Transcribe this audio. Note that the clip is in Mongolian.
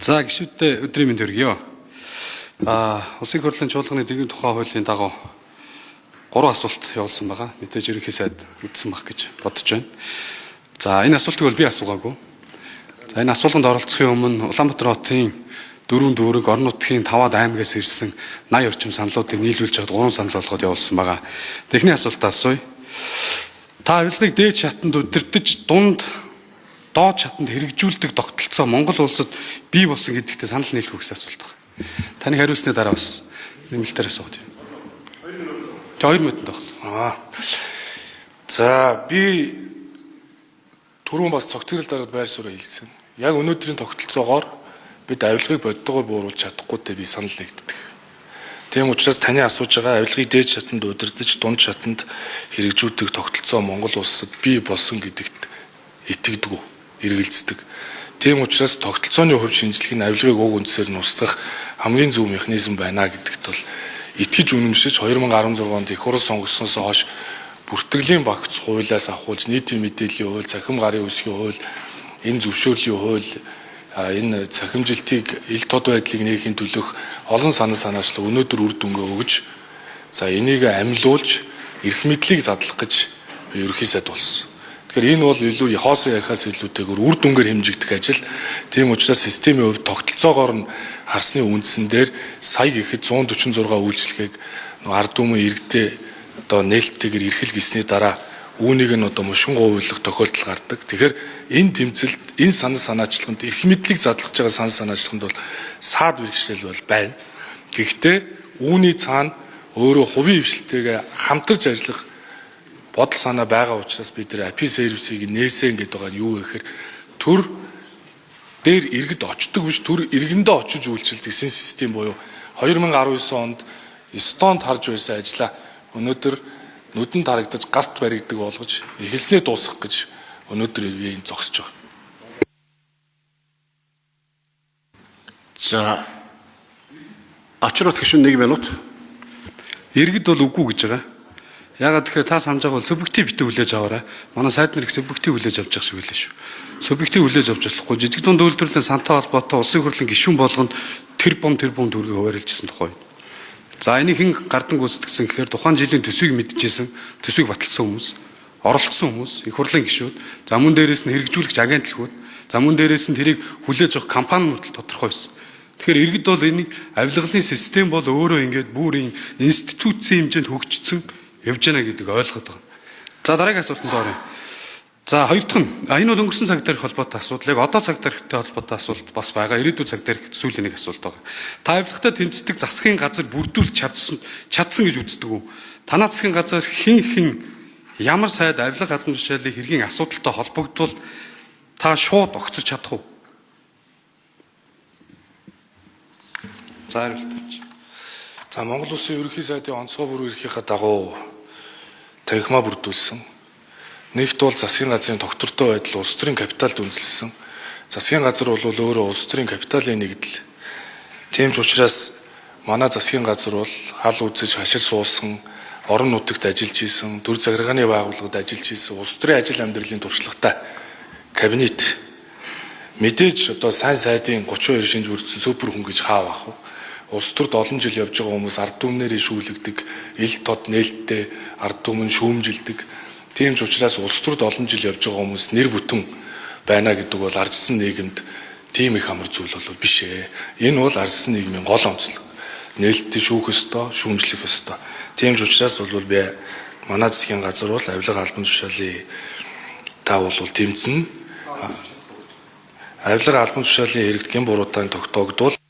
За гишүүдтэй өдрийн мэнд хүргэе. Улсын хурлын чуулганы дэглэм тухай хуулийн дагуу 3 асуулт явуулсан байгаа. Мэдээж ерөнхий сайд үздсэн баг гэж бодож байна. За энэ асуултыг бол би асуугаагүй. За энэ асуултанд оролцохын өмнө Улаанбаатар хотын 4 дүүрэг орон нутгийн 5 аймагаас ирсэн 80 орчим саналуудыг нийлүүлж хад 3 санал болгоод явуулсан байгаа. Техникийн асуултаа асууя. Та авилгыг дээд шатанд удирдах доод шатанд хэрэгжүүлдэг тогтолцоо Монгол улсад бий болсон гэдэгтээ санал нийлэх үгс асуулт байна. Таны хариулсны дараа бас нэмэлтээр асуух юм. 2 минутанд байна. За би түрүүн бас цогтгорол дараад байр суурь хэлсэн. Яг өнөөдрийн тогтолцоогоор бид авилгыг боддогоор бууруулж чадахгүйтэй би санал нэгддэг. Тийм учраас таны асууж байгаа авилгыг дээд шатанд удирдах, дунд шатанд хэрэгжүүлдэг тогтолцоо Монгол улсад бий болсон гэдэгт итгэдэг, эргэлздэг. Тийм учраас тогтолцооны хувь шинжилгээг авилгыг уг үндсээр нь устгах хамгийн зөв механизм байна гэдэгт бол итгэж үнэмшиж 2016 онд их хурл сонгогдсоноос хойш бүртгэлийн багц хуулиас ахуулж нийтийн мэдээллийн хууль, цахим гарын үсгийн хууль, энэ зөвшөөрлийн хууль, энэ цахимжилтыг ил тод байдлыг нээхийн төлөх олон санал санаачлал өнөөдөр үр дүнгээ өгж, за энийг амьлуулж эрх мэдлийг задлах гэж ерөнхий сайд болсон. Тэгэхээр энэ бол илүү хоосон ярихаас илүүтэйгээр үр дүнгээр хэмжигдэх ажил. Тийм учраас системийн хувьд тогтолцоогоор нь харсны үндсэн дээр сая гэхэд 146 үйлчлэгийг ард түмэн иргэдэд нээлттэйгээр эрхэл гисний дараа үүнийг нь мушин гуйлах тохиолдол гардаг. Тэгэхээр энэ тэмцэлд энэ санал санаачлаганд эрх мэдлийг задлах байгаа санал санаачлаганд бол саад бэрхшээл бол байна. Гэхдээ үүний цаана өөрөө хувийн хвшилтэйгээ хамтарч ажиллах бодол санаа байгаа учраас бид нэр API сервисийг нээсэн гэдэг байгаа нь юу вэ гэхээр төр дээр иргэд очдог биш төр иргэндээ очиж үйлчилдэг систем буюу 2019 онд Эстонд харж байсан ажлаа өнөөдөр нүдэнд харагдаж гарт баригдаг болгож эхэлснээ дуусгах гэж өнөөдөр энэ зогсож байгаа. За очрот гишүүн 1 минут. Иргэд бол үгүй гэж байгаа. Ягаад тэгэхээр та санаж байгаа бол субъектив битүү хүлээж аваарай. Манай сайд нар их субъектив хүлээж авч явах шиг байлаа шүү. Субъектив хүлээж авч болохгүй. Жижиг дунд үйлдвэрлэлийн сантай холбоотой улсын хурлын гишүүн болгонд тэр бом төгрөгийг хуваарлжсэн тухай. За энийг хэн гардан гүйцэтгсэн гэхээр тухайн жилийн төсвийг мэдчихсэн, төсвийг баталсан хүмүүс, оролцсон хүмүүс, их хурлын гишүүд, за мөн дээрээс нь хэрэгжүүлэгч агентлагууд, за мөн дээрээс нь тэрийг хүлээж авах компаниуд тодорхой байсан. Тэгэхээр иргэд бол энийг авилгалын систем бол өөрөө ингээд бүр институцийн хэмжээнд хөгжсөн явж байна гэдгийг ойлгоод байгаа. За дараагийн асуултанд оръё. За хоёр дахь нь энэ бол өнгөрсөн цаг дээрх холбоотой асуудал. Яг одоо цаг дээрхтэй холбоотой асуулт бас байгаа. Ирээдүйн цаг дээрх сүүлийн нэг асуулт байгаа. Та авилгатай тэмцдэг засгийн газар бүрдүүлж чадсан гэж үздэг үү? Танаа засгийн газраас хэн ямар сайд авилга албан тушаалыг хэргийн асуудалтай холбогдвол та шууд огцорч чадах уу? За хариулт авч. За Монгол Улсын ерөнхий сайдын онцгой бүр эрхийнхаа дагуу танхимаа бүрдүүлсэн. Нэгт бол засгийн газрын доктортой байдал улс төрийн капиталд үндэслэсэн. Засгийн газар бол өөрөө улс төрийн капиталын нэгдэл. Тийм ч учраас манай засгийн газар бол хал үзэж хашир суусан, орон нутагт ажиллаж исэн, төр захиргааны байгууллагад ажиллаж исэн, улс төрийн ажил амьдралын туршлагатай кабинет. Мэдээж сайн сайдын 32 шинж бүрдсэн супер хүн гэж хаав ах уу? Улс төрд олон жил явж байгаа хүмүүс ард түмнээр шүүлэгдэг, ил тод нээлттэй ард түмэн шүүмжилдэг. Тийм ч учраас улс төрд олон жил явж байгаа хүмүүс нэр бүтэн байна гэдэг бол ардсан нийгэмд тийм их амар зүйл бол биш ээ. Энэ бол ардсан нийгмийн гол онцлог. Нээлттэй шүүх ёстой, шүүмжлэх ёстой. Тийм ч учраас бол би манай засгийн газар бол авилга албан тушаалын та бол тэмцэн авилга албан тушаалын хэрэгтгэн буруудаан тогтоогдвол